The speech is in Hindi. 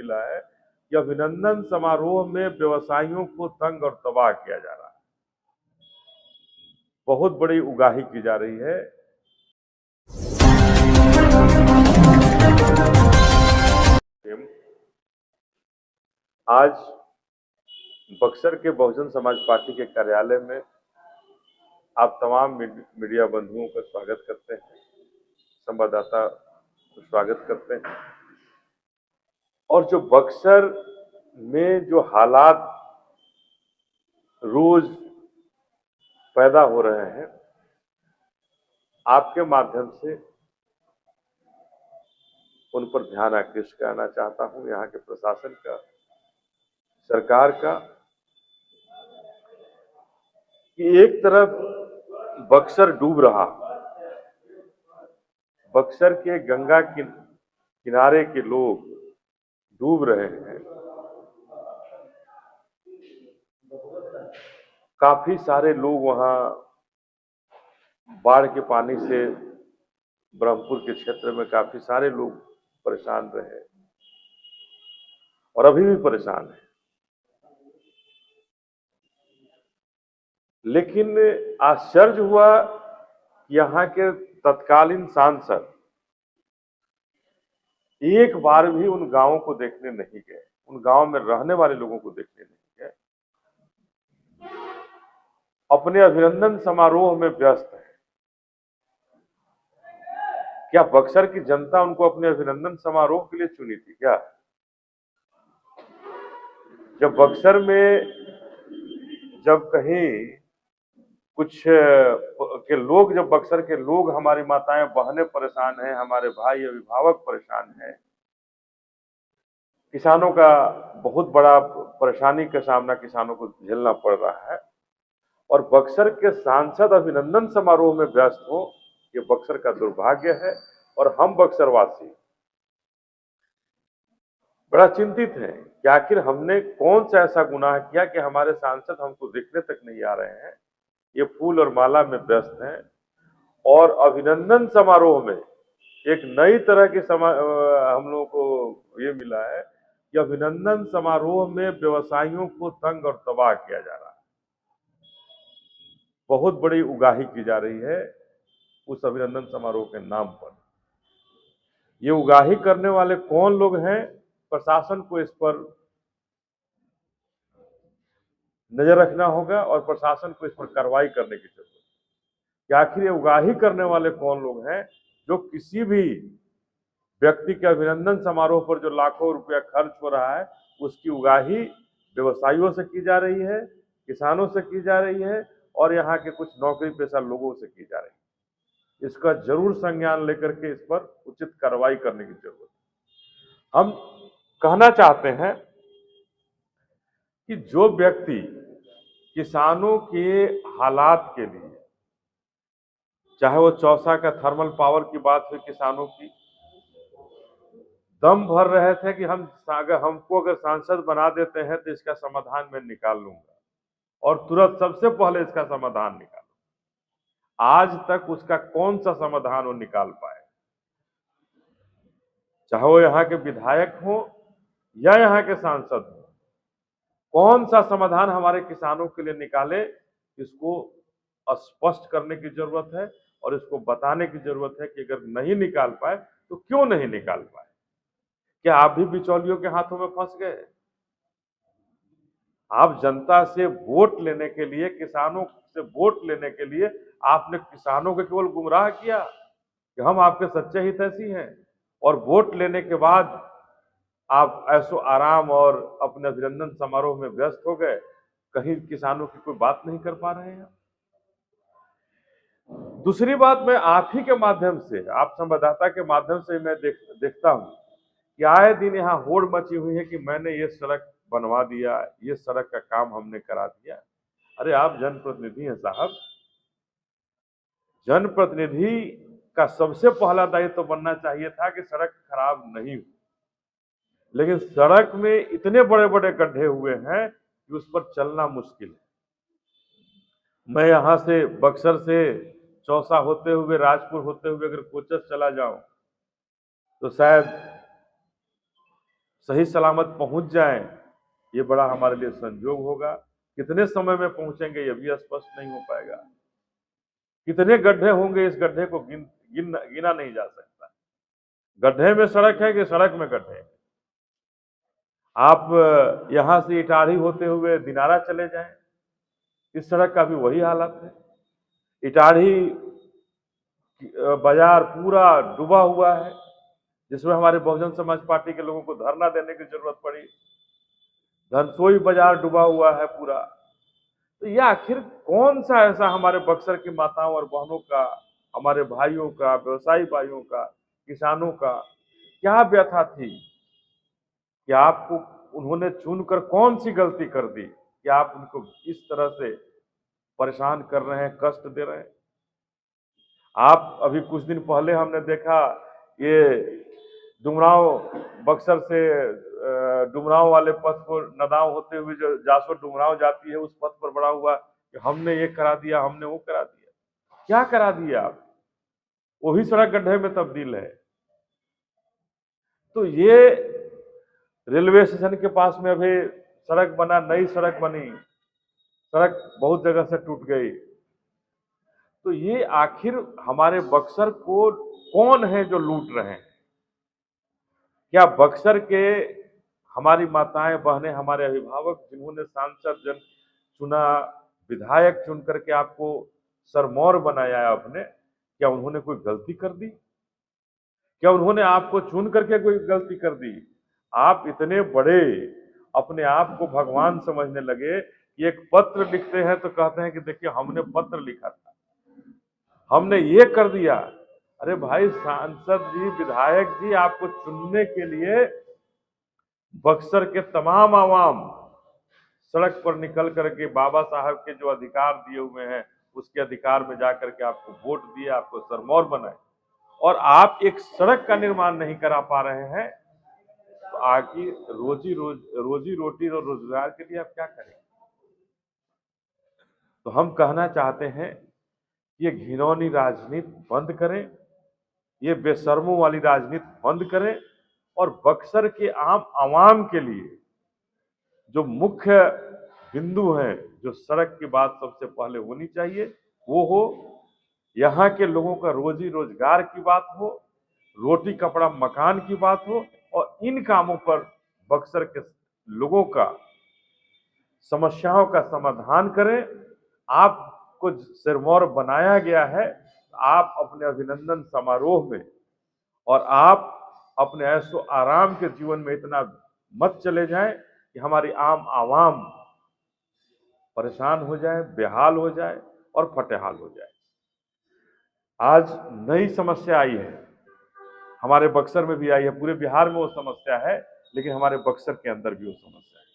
मिला है कि अभिनंदन समारोह में व्यवसायियों को तंग और तबाह किया जा रहा है। बहुत बड़ी उगाही की जा रही है। आज बक्सर के बहुजन समाज पार्टी के कार्यालय में आप तमाम मीडिया बंधुओं का स्वागत करते हैं, संवाददाता को स्वागत करते हैं। और जो बक्सर में जो हालात रोज पैदा हो रहे हैं, आपके माध्यम से उन पर ध्यान आकृष्ट करना चाहता हूं, यहाँ के प्रशासन का, सरकार का, कि एक तरफ बक्सर डूब रहा, बक्सर के गंगा किनारे के लोग डूब रहे हैं। काफी सारे लोग वहां बाढ़ के पानी से ब्रह्मपुर के क्षेत्र में काफी सारे लोग परेशान रहे और अभी भी परेशान है। लेकिन आश्चर्य हुआ यहाँ के तत्कालीन सांसद एक बार भी उन गांवों को देखने नहीं गए, उन गांव में रहने वाले लोगों को देखने नहीं गए। अपने अभिनंदन समारोह में व्यस्त है। क्या बक्सर की जनता उनको अपने अभिनंदन समारोह के लिए चुनी थी क्या? जब बक्सर में जब कहीं कुछ के लोग, जब बक्सर के लोग, हमारी माताएं बहनें परेशान हैं, हमारे भाई अभिभावक परेशान हैं, किसानों का बहुत बड़ा परेशानी का सामना किसानों को झेलना पड़ रहा है, और बक्सर के सांसद अभिनंदन समारोह में व्यस्त हो, ये बक्सर का दुर्भाग्य है। और हम बक्सरवासी बड़ा चिंतित हैं कि आखिर हमने कौन सा ऐसा गुनाह किया कि हमारे सांसद हमको देखने तक नहीं आ रहे हैं। ये फूल और माला में व्यस्त हैं, और अभिनंदन समारोह में एक नई तरह की हम लोगों को ये मिला है कि अभिनंदन समारोह में व्यवसायियों को तंग और तबाह किया जा रहा है। बहुत बड़ी उगाही की जा रही है उस अभिनंदन समारोह के नाम पर। ये उगाही करने वाले कौन लोग हैं, प्रशासन को इस पर नजर रखना होगा और प्रशासन को इस पर कार्रवाई करने की जरूरत है कि आखिर ये उगाही करने वाले कौन लोग हैं, जो किसी भी व्यक्ति के अभिनंदन समारोह पर जो लाखों रुपया खर्च हो रहा है, उसकी उगाही व्यवसायियों से की जा रही है, किसानों से की जा रही है, और यहाँ के कुछ नौकरी पेशा लोगों से की जा रही है। इसका जरूर संज्ञान लेकर के इस पर उचित कार्रवाई करने की जरूरत है। हम कहना चाहते हैं कि जो व्यक्ति किसानों के हालात के लिए, चाहे वो चौसा का थर्मल पावर की बात हुई, किसानों की दम भर रहे थे कि हमको अगर सांसद बना देते हैं तो इसका समाधान मैं निकाल लूंगा, और तुरंत सबसे पहले इसका समाधान निकाल। आज तक उसका कौन सा समाधान वो निकाल पाए, चाहे वो यहाँ के विधायक हो या यहाँ के सांसद हो, कौन सा समाधान हमारे किसानों के लिए निकाले, इसको स्पष्ट करने की जरूरत है और इसको बताने की जरूरत है कि अगर नहीं निकाल पाए तो क्यों नहीं निकाल पाए। क्या आप भी बिचौलियों के हाथों में फंस गए? आप जनता से वोट लेने के लिए, किसानों से वोट लेने के लिए आपने किसानों को केवल गुमराह किया कि हम आपके सच्चे हितैषी हैं, और वोट लेने के बाद आप ऐसो आराम और अपने अभिनंदन समारोह में व्यस्त हो गए, कहीं किसानों की कोई बात नहीं कर पा रहे हैं। दूसरी बात, मैं आप ही के माध्यम से, आप संवाददाता के माध्यम से मैं देखता हूं कि आए दिन यहाँ होड़ मची हुई है कि मैंने ये सड़क बनवा दिया, ये सड़क का काम हमने करा दिया। अरे आप जनप्रतिनिधि हैं साहब, जनप्रतिनिधि का सबसे पहला दायित्व तो बनना चाहिए था कि सड़क खराब नहीं हो, लेकिन सड़क में इतने बड़े बड़े गड्ढे हुए हैं कि उस पर चलना मुश्किल है। मैं यहां से बक्सर से चौसा होते हुए, राजपुर होते हुए अगर कोचस चला जाऊं तो शायद सही सलामत पहुंच जाएं, ये बड़ा हमारे लिए संयोग होगा। कितने समय में पहुंचेंगे ये भी स्पष्ट नहीं हो पाएगा। कितने गड्ढे होंगे, इस गड्ढे को गिना नहीं जा सकता। गड्ढे में सड़क है कि सड़क में गड्ढे। आप यहां से इटाढ़ी होते हुए दिनारा चले जाएं, इस सड़क का भी वही हालत है। इटाढ़ी बाजार पूरा डूबा हुआ है, जिसमें हमारे बहुजन समाज पार्टी के लोगों को धरना देने की जरूरत पड़ी। धनसोई बाजार डूबा हुआ है पूरा। तो ये आखिर कौन सा ऐसा हमारे बक्सर की माताओं और बहनों का, हमारे भाइयों का, व्यवसायी भाइयों का, किसानों का क्या व्यथा थी कि आपको उन्होंने चुनकर कौन सी गलती कर दी कि आप उनको इस तरह से परेशान कर रहे हैं, कष्ट दे रहे हैं। आप अभी कुछ दिन पहले हमने देखा, ये डुमरांव बक्सर से डुमरांव वाले पथ को नदाव होते हुए जो जासोर डुमरांव जाती है, उस पथ पर बड़ा हुआ कि हमने ये करा दिया, हमने वो करा दिया। क्या करा दिया आप? वही सड़क गड्ढे में तब्दील है। तो ये रेलवे स्टेशन के पास में अभी सड़क बना, नई सड़क बनी, सड़क बहुत जगह से टूट गई। तो ये आखिर हमारे बक्सर को कौन है जो लूट रहे हैं? क्या बक्सर के हमारी माताएं बहनें, हमारे अभिभावक जिन्होंने सांसद जन चुना, विधायक चुन करके आपको सरमौर बनाया है आपने, क्या उन्होंने कोई गलती कर दी? क्या उन्होंने आपको चुन करके कोई गलती कर दी? आप इतने बड़े अपने आप को भगवान समझने लगे कि एक पत्र लिखते हैं तो कहते हैं कि देखिए हमने पत्र लिखा था, हमने ये कर दिया। अरे भाई सांसद जी, विधायक जी, आपको चुनने के लिए बक्सर के तमाम आवाम सड़क पर निकल करके बाबा साहब के जो अधिकार दिए हुए हैं उसके अधिकार में जाकर के आपको वोट दिए, आपको सरमौर बनाए, और आप एक सड़क का निर्माण नहीं करा पा रहे हैं। तो आखिर रोजी रोटी और रोजगार के लिए आप क्या करेंगे? तो हम कहना चाहते हैं, ये घिनौनी राजनीति बंद करें, ये बेशर्मों वाली राजनीति बंद करें, और बक्सर के आम आवाम के लिए जो मुख्य बिंदु हैं, जो सड़क की बात सबसे पहले होनी चाहिए, वो हो यहाँ के लोगों का रोजी रोजगार की बात हो, रोटी कपड़ा मकान की बात हो, और इन कामों पर बक्सर के लोगों का समस्याओं का समाधान करें। आपको सिरमौर बनाया गया है, आप अपने अभिनंदन समारोह में और आप अपने ऐशो आराम के जीवन में इतना मत चले जाएं कि हमारी आम आवाम परेशान हो जाए, बेहाल हो जाए और फटेहाल हो जाए। आज नई समस्या आई है, हमारे बक्सर में भी आई है, पूरे बिहार में वो समस्या है, लेकिन हमारे बक्सर के अंदर भी वो समस्या है।